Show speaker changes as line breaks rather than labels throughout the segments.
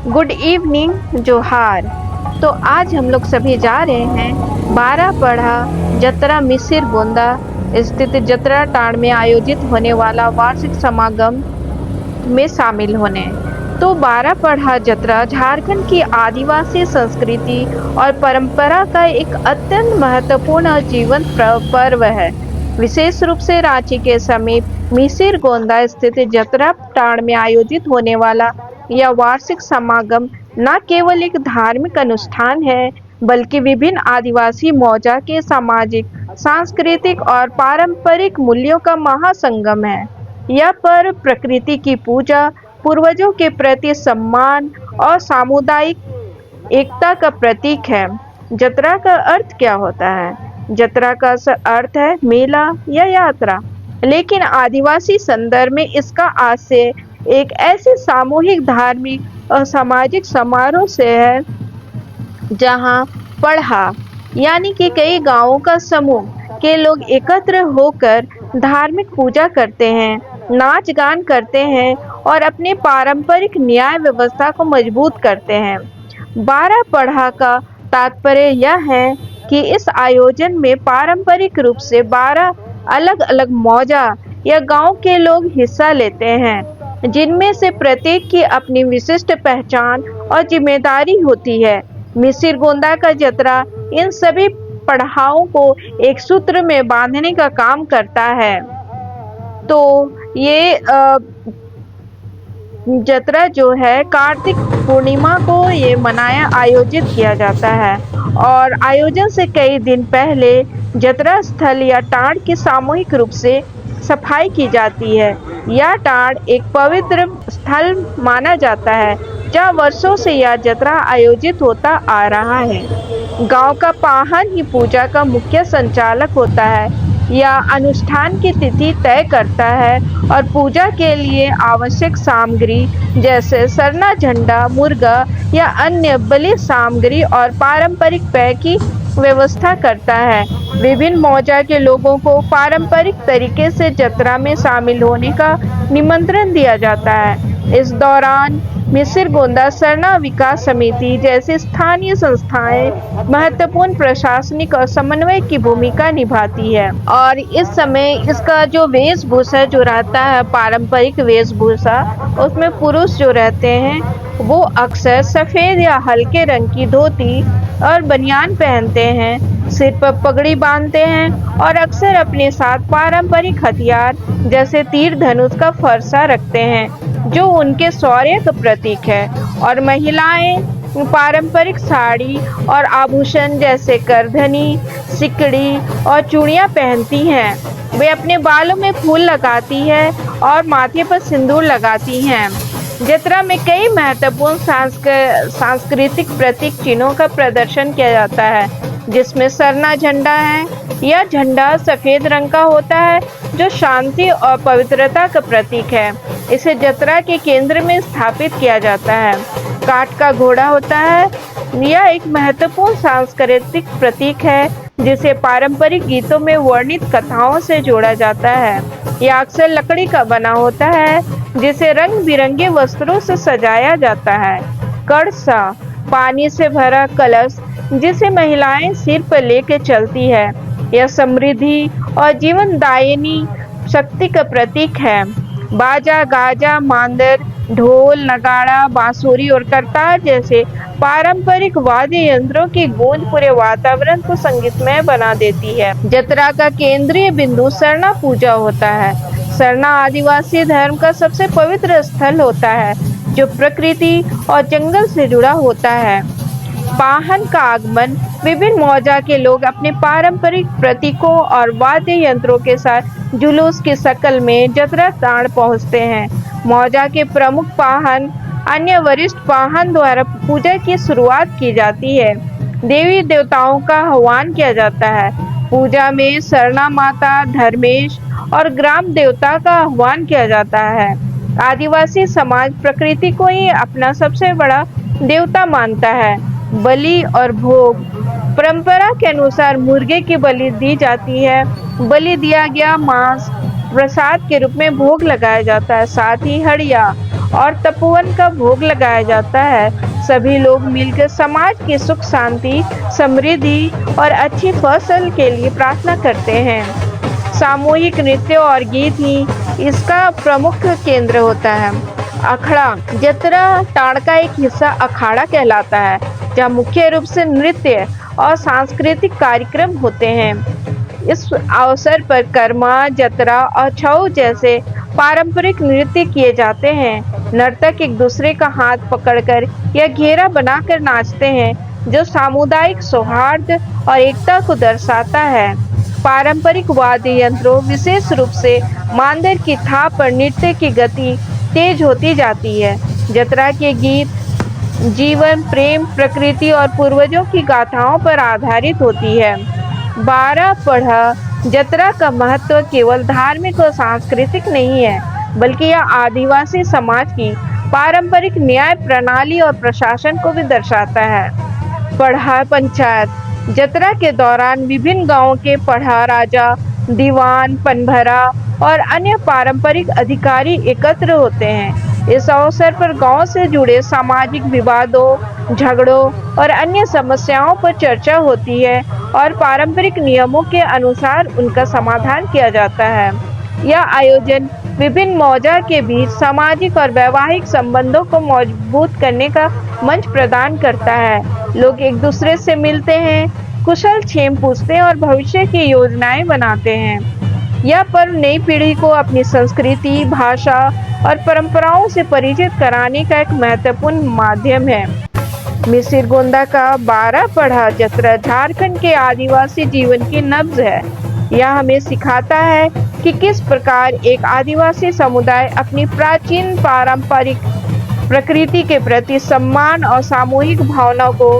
Good evening जोहार। तो आज हम लोग सभी जा रहे हैं बारापढ़ा जतरा मिसिर गोंदा स्थित जतरा टांड में आयोजित होने वाला वार्षिक समागम में शामिल होने। तो बारापढ़ा जतरा झारखंड की आदिवासी संस्कृति और परंपरा का एक अत्यंत महत्वपूर्ण और जीवंत पर्व है। विशेष रूप से रांची के समीप मिसिर गोंदा स्थित जतरा टांड में आयोजित होने वाला यह वार्षिक समागम न केवल एक धार्मिक अनुष्ठान है, बल्कि विभिन्न आदिवासी मौजा के सामाजिक, सांस्कृतिक और पारंपरिक मूल्यों का महासंगम है। यह पर्व प्रकृति की पूजा, पूर्वजों के प्रति सम्मान और सामुदायिक एकता का प्रतीक है। जतरा का अर्थ क्या होता है? जतरा का अर्थ है मेला या यात्रा, लेकिन आदिवासी संदर्भ में इसका आशय एक ऐसे सामूहिक धार्मिक और सामाजिक समारोह से है जहां पढ़ा यानी कि कई गांवों का समूह के लोग एकत्र होकर धार्मिक पूजा करते हैं, नाच गान करते हैं और अपने पारंपरिक न्याय व्यवस्था को मजबूत करते हैं। बारापढ़ा का तात्पर्य यह है कि इस आयोजन में पारंपरिक रूप से 12 अलग अलग मौजा या गांव के लोग हिस्सा लेते हैं, जिनमें से प्रत्येक की अपनी विशिष्ट पहचान और जिम्मेदारी होती है। मिसिर गोंदा का जतरा इन सभी पड़ावों को एक सूत्र में बांधने का काम करता है। तो ये जतरा जो है कार्तिक पूर्णिमा को ये आयोजित किया जाता है और आयोजन से कई दिन पहले जतरा स्थल या टांड की सामूहिक रूप से सफाई की जाती है। यह टांड एक पवित्र स्थल माना जाता है जहाँ वर्षों से यह जतरा आयोजित होता आ रहा है। गांव का पाहन ही पूजा का मुख्य संचालक होता है। यह अनुष्ठान की तिथि तय करता है और पूजा के लिए आवश्यक सामग्री जैसे सरना झंडा, मुर्गा या अन्य बलि सामग्री और पारंपरिक पेय की व्यवस्था करता है। विभिन्न मौजा के लोगों को पारंपरिक तरीके से जतरा में शामिल होने का निमंत्रण दिया जाता है। इस दौरान मिसिर गोंदा सरना विकास समिति जैसी स्थानीय संस्थाएं महत्वपूर्ण प्रशासनिक और समन्वय की भूमिका निभाती है। और इस समय इसका जो वेशभूषा जो रहता है, पारंपरिक वेशभूषा, उसमें पुरुष जो रहते हैं वो अक्सर सफ़ेद या हल्के रंग की धोती और बनियान पहनते हैं, सिर पर पगड़ी बांधते हैं और अक्सर अपने साथ पारंपरिक हथियार जैसे तीर धनुष का फरसा रखते हैं, जो उनके शौर्य का प्रतीक है। और महिलाएं पारंपरिक साड़ी और आभूषण जैसे करधनी, सिकड़ी और चूड़ियां पहनती हैं। वे अपने बालों में फूल लगाती हैं और माथे पर सिंदूर लगाती हैं। जतरा में कई महत्वपूर्ण सांस्कृतिक प्रतीक चिन्हों का प्रदर्शन किया जाता है, जिसमें सरना झंडा है। यह झंडा सफ़ेद रंग का होता है जो शांति और पवित्रता का प्रतीक है। इसे जतरा के केंद्र में स्थापित किया जाता है। काठ का घोड़ा होता है। यह एक महत्वपूर्ण सांस्कृतिक प्रतीक है जिसे पारंपरिक गीतों में वर्णित कथाओं से जोड़ा जाता है। यह अक्सर लकड़ी का बना होता है जिसे रंग बिरंगे वस्त्रों से सजाया जाता है। कड़सा, पानी से भरा कलश जिसे महिलाएं सिर पर लेकर चलती है। यह समृद्धि और जीवनदायिनी शक्ति का प्रतीक है। बाजा, गाजा, मांदर, ढोल, नगाड़ा, बांसुरी और करतार जैसे पारंपरिक वाद्य यंत्रों की गूंज पूरे वातावरण को संगीतमय बना देती है। जतरा का केंद्रीय बिंदु सरना पूजा होता है। सरना आदिवासी धर्म का सबसे पवित्र स्थल होता है जो प्रकृति और जंगल से जुड़ा होता है। पाहन का आगमन, विभिन्न मौजा के लोग अपने पारंपरिक प्रतीकों और वाद्य यंत्रों के साथ जुलूस की शक्ल में जतरा टांड पहुंचते हैं। मौजा के प्रमुख पाहन अन्य वरिष्ठ पाहन द्वारा पूजा की शुरुआत की जाती है। देवी देवताओं का आह्वान किया जाता है। पूजा में सरना माता, धर्मेश और ग्राम देवता का आह्वान किया जाता है। आदिवासी समाज प्रकृति को ही अपना सबसे बड़ा देवता मानता है। बलि और भोग, परंपरा के अनुसार मुर्गे की बलि दी जाती है। बलि दिया गया मांस प्रसाद के रूप में भोग लगाया जाता है। साथ ही हड़िया और तपोवन का भोग लगाया जाता है। सभी लोग मिलकर समाज की सुख शांति, समृद्धि और अच्छी फसल के लिए प्रार्थना करते हैं। सामूहिक नृत्य और गीत ही इसका प्रमुख केंद्र होता है। अखड़ा जतरा टाड़ का एक हिस्सा अखाड़ा कहलाता है, जहाँ मुख्य रूप से नृत्य और सांस्कृतिक कार्यक्रम होते हैं। इस अवसर पर कर्मा, जतरा और छऊ जैसे पारंपरिक नृत्य किए जाते हैं। नर्तक एक दूसरे का हाथ पकड़कर या घेरा बनाकर नाचते हैं, जो सामुदायिक सौहार्द और एकता को दर्शाता है। पारंपरिक वाद्य यंत्रों, विशेष रूप से मांदर की थाप पर नृत्य की गति तेज होती जाती है। जतरा के गीत जीवन, प्रेम, प्रकृति और पूर्वजों की गाथाओं पर आधारित होती है। 12 पढ़ा जतरा का महत्व केवल धार्मिक और सांस्कृतिक नहीं है, बल्कि यह आदिवासी समाज की पारंपरिक न्याय प्रणाली और प्रशासन को भी दर्शाता है। पढ़ा पंचायत जतरा के दौरान विभिन्न गांवों के पढ़ा राजा, दीवान, पनभरा और अन्य पारंपरिक अधिकारी एकत्र होते हैं। इस अवसर पर गांव से जुड़े सामाजिक विवादों, झगड़ों और अन्य समस्याओं पर चर्चा होती है और पारंपरिक नियमों के अनुसार उनका समाधान किया जाता है। यह आयोजन विभिन्न मौजा के बीच सामाजिक और वैवाहिक संबंधों को मजबूत करने का मंच प्रदान करता है। लोग एक दूसरे से मिलते हैं, कुशल क्षेम पूछते हैं और भविष्य की योजनाएं बनाते हैं। यह पर्व नई पीढ़ी को अपनी संस्कृति, भाषा और परंपराओं से परिचित कराने का एक महत्वपूर्ण माध्यम है। मिसिर गोंदा का 12 पढ़ा जतरा झारखंड के आदिवासी जीवन की नब्ज है। यह हमें सिखाता है कि किस प्रकार एक आदिवासी समुदाय अपनी प्राचीन पारंपरिक प्रकृति के प्रति सम्मान और सामूहिक भावना को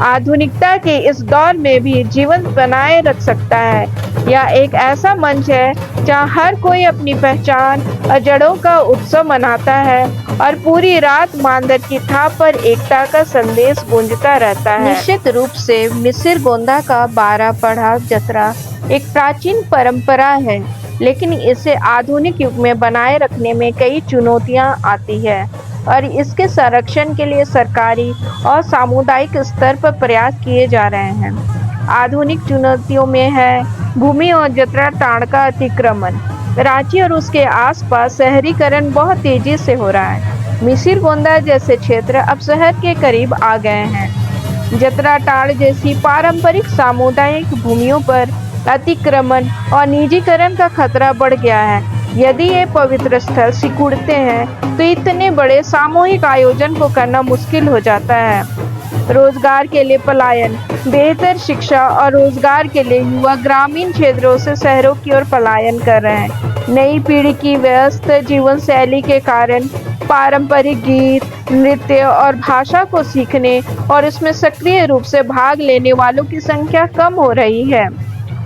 आधुनिकता के इस दौर में भी जीवंत बनाए रख सकता है। यह एक ऐसा मंच है जहां हर कोई अपनी पहचान और जड़ों का उत्सव मनाता है और पूरी रात मांदर की थाप पर एकता का संदेश गूंजता रहता है। निश्चित रूप से मिसिर गोंदा का 12 पढ़ा जतरा एक प्राचीन परंपरा है, लेकिन इसे आधुनिक युग में बनाए रखने में कई चुनौतियां आती है और इसके संरक्षण के लिए सरकारी और सामुदायिक स्तर पर प्रयास किए जा रहे हैं। आधुनिक चुनौतियों में है भूमि और जतरा टाड़ का अतिक्रमण। रांची और उसके आसपास शहरीकरण बहुत तेजी से हो रहा है। मिसिर गोंदा जैसे क्षेत्र अब शहर के करीब आ गए हैं। जतरा टाड़ जैसी पारंपरिक सामुदायिक भूमियों पर अतिक्रमण और निजीकरण का खतरा बढ़ गया है। यदि ये पवित्र स्थल सिकुड़ते हैं तो इतने बड़े सामूहिक आयोजन को करना मुश्किल हो जाता है। रोजगार के लिए पलायन, बेहतर शिक्षा और रोजगार के लिए युवा ग्रामीण क्षेत्रों से शहरों की ओर पलायन कर रहे हैं। नई पीढ़ी की व्यस्त जीवन शैली के कारण पारंपरिक गीत, नृत्य और भाषा को सीखने और इसमें सक्रिय रूप से भाग लेने वालों की संख्या कम हो रही है।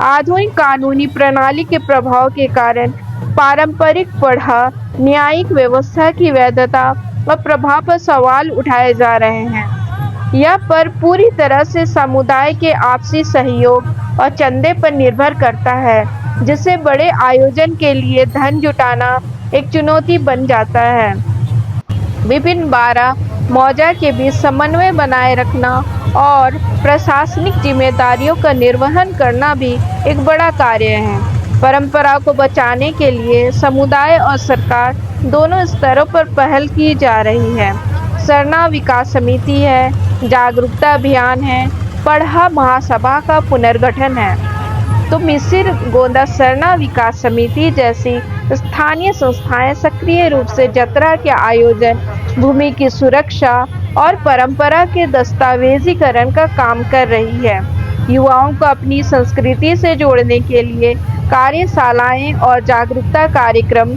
आधुनिक कानूनी प्रणाली के प्रभाव के कारण पारंपरिक पढ़ा न्यायिक व्यवस्था की वैधता और प्रभाव पर सवाल उठाए जा रहे हैं। यह पर पूरी तरह से समुदाय के आपसी सहयोग और चंदे पर निर्भर करता है, जिससे बड़े आयोजन के लिए धन जुटाना एक चुनौती बन जाता है। विभिन्न 12 मौजा के बीच समन्वय बनाए रखना और प्रशासनिक जिम्मेदारियों का निर्वहन करना भी एक बड़ा कार्य है। परंपरा को बचाने के लिए समुदाय और सरकार दोनों स्तरों पर पहल की जा रही है। सरना विकास समिति है, जागरूकता अभियान है, पढ़ा महासभा का पुनर्गठन है। तो मिसिर गोंदा सरना विकास समिति जैसी स्थानीय संस्थाएं सक्रिय रूप से जतरा के आयोजन, भूमि की सुरक्षा और परंपरा के दस्तावेजीकरण का काम कर रही है। युवाओं को अपनी संस्कृति से जोड़ने के लिए कार्यशालाएं और जागरूकता कार्यक्रम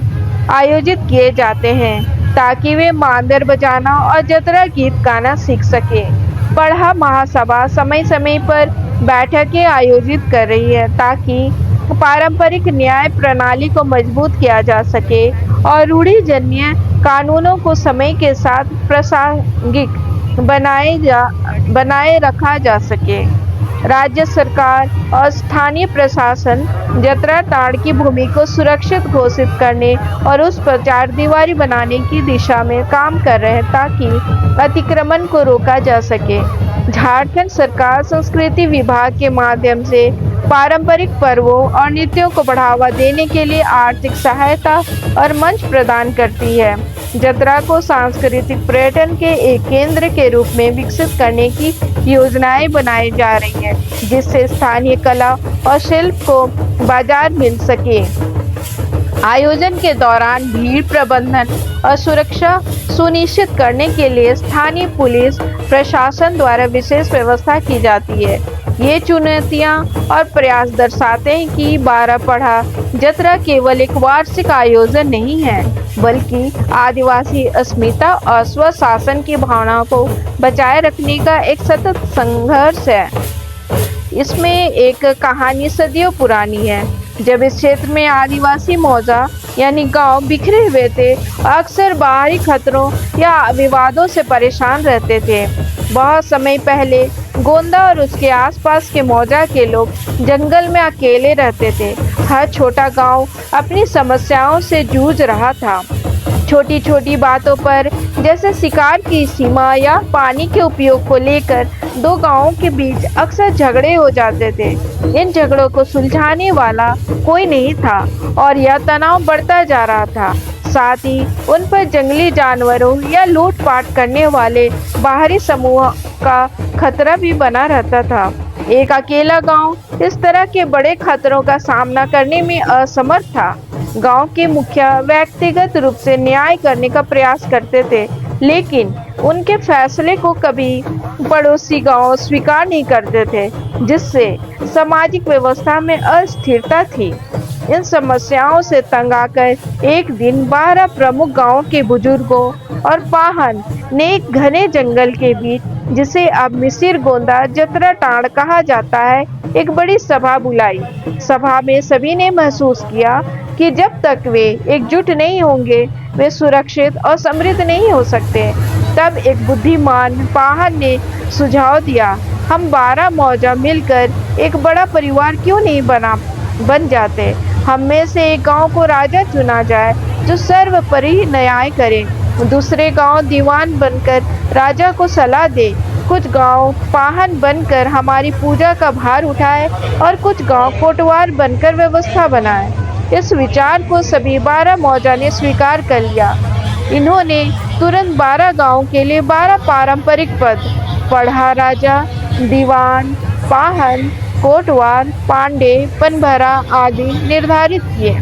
आयोजित किए जाते हैं, ताकि वे मांदर बजाना और जतरा गीत गाना सीख सके। पढ़ा महासभा समय समय पर बैठकें आयोजित कर रही है, ताकि पारंपरिक न्याय प्रणाली को मजबूत किया जा सके और रूढ़िजन्य कानूनों को समय के साथ प्रासंगिक बनाए रखा जा सके। राज्य सरकार और स्थानीय प्रशासन जतरा ताड़ की भूमि को सुरक्षित घोषित करने और उस पर चारदीवारी बनाने की दिशा में काम कर रहे हैं ताकि अतिक्रमण को रोका जा सके। झारखंड सरकार संस्कृति विभाग के माध्यम से पारंपरिक पर्वों और नृत्यों को बढ़ावा देने के लिए आर्थिक सहायता और मंच प्रदान करती है। जतरा को सांस्कृतिक पर्यटन के एक केंद्र के रूप में विकसित करने की योजनाएं बनाई जा रही हैं, जिससे स्थानीय कला और शिल्प को बाजार मिल सके। आयोजन के दौरान भीड़ प्रबंधन और सुरक्षा सुनिश्चित करने के लिए स्थानीय पुलिस प्रशासन द्वारा विशेष व्यवस्था की जाती है। ये चुनौतियां और प्रयास दर्शाते हैं कि 12 पढ़ा जतरा केवल एक वार्षिक आयोजन नहीं है, बल्कि आदिवासी अस्मिता और स्वशासन की भावना को बचाए रखने का एक सतत संघर्ष है। इसमें एक कहानी सदियों पुरानी है। जब इस क्षेत्र में आदिवासी मौजा यानी गांव बिखरे हुए थे, अक्सर बाहरी खतरों या विवादों से परेशान रहते थे। बहुत समय पहले गोंदा और उसके आसपास के मौजा के लोग जंगल में अकेले रहते थे। हर छोटा गांव अपनी समस्याओं से जूझ रहा था। छोटी छोटी बातों पर, जैसे शिकार की सीमा या पानी के उपयोग को लेकर, दो गांवों के बीच अक्सर झगड़े हो जाते थे। इन झगड़ों को सुलझाने वाला कोई नहीं था और यह तनाव बढ़ता जा रहा था। साथ ही उन पर जंगली जानवरों या लूटपाट करने वाले बाहरी समूह का खतरा भी बना रहता था। एक अकेला गांव इस तरह के बड़े खतरों का सामना करने में असमर्थ था। गांव के मुखिया व्यक्तिगत रूप से न्याय करने का प्रयास करते थे, लेकिन उनके फैसले को कभी पड़ोसी गांव स्वीकार नहीं करते थे, जिससे सामाजिक व्यवस्था में अस्थिरता थी। इन समस्याओं से तंग आकर एक दिन 12 प्रमुख गांवों के बुजुर्गों और पाहन ने एक घने जंगल के बीच, जिसे अब मिसिर गोंदा जतरा टाड़ कहा जाता है, एक बड़ी सभा बुलाई। सभा में सभी ने महसूस किया कि जब तक वे एकजुट नहीं होंगे, वे सुरक्षित और समृद्ध नहीं हो सकते। तब एक बुद्धिमान पाहन ने सुझाव दिया, हम 12 मौजा मिलकर एक बड़ा परिवार क्यों नहीं बन जाते। हम में से एक गांव को राजा चुना जाए जो सर्वोपरि न्याय करे। दूसरे गांव दीवान बनकर राजा को सलाह दे। कुछ गांव पाहन बनकर हमारी पूजा का भार उठाए और कुछ गांव कोटवार बनकर व्यवस्था बनाए। इस विचार को सभी 12 मौजा ने स्वीकार कर लिया। इन्होंने तुरंत 12 गांवों के लिए 12 पारंपरिक पद, पढ़ा राजा, दीवान, पाहन, कोटवार, पांडे, पनभरा आदि निर्धारित किए।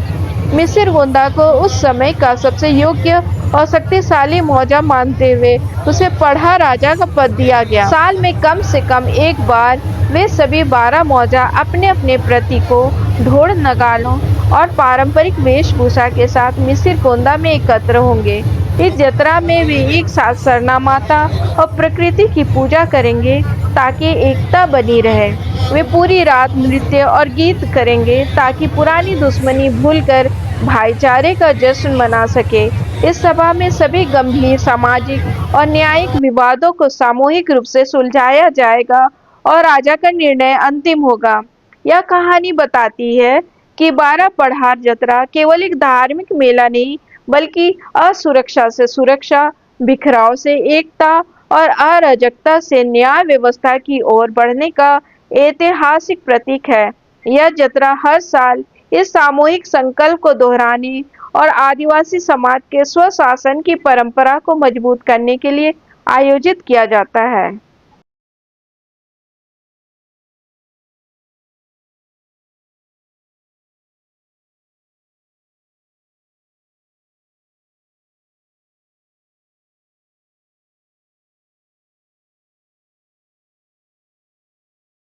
मिसिर गोंदा को उस समय का सबसे योग्य और शक्तिशाली मौजा मानते हुए उसे पढ़ा राजा का पद दिया गया। साल में कम से कम एक बार वे सभी 12 मौजा अपने अपने प्रतीकों, ढोल नगालों और पारंपरिक वेशभूषा के साथ मिसिर गोंदा में एकत्र होंगे। इस जतरा में वे एक साथ सरना माता और प्रकृति की पूजा करेंगे ताकि एकता बनी रहे। वे पूरी रात नृत्य और गीत करेंगे ताकि पुरानी दुश्मनी भूलकर भाईचारे का जश्न मना सके। इस सभा में सभी गंभीर सामाजिक और न्यायिक विवादों को सामूहिक रूप से सुलझाया जाएगा और राजा का निर्णय अंतिम होगा। यह कहानी बताती है कि 12 पढ़ार जतरा केवल एक धार्मिक मेला नहीं, बल्कि असुरक्षा से सुरक्षा, बिखराव से एकता और अराजकता से न्याय व्यवस्था की ओर बढ़ने का ऐतिहासिक प्रतीक है। यह जतरा हर साल इस सामूहिक संकल्प को दोहराने और आदिवासी समाज के स्वशासन की परंपरा को मजबूत करने के लिए आयोजित किया जाता है।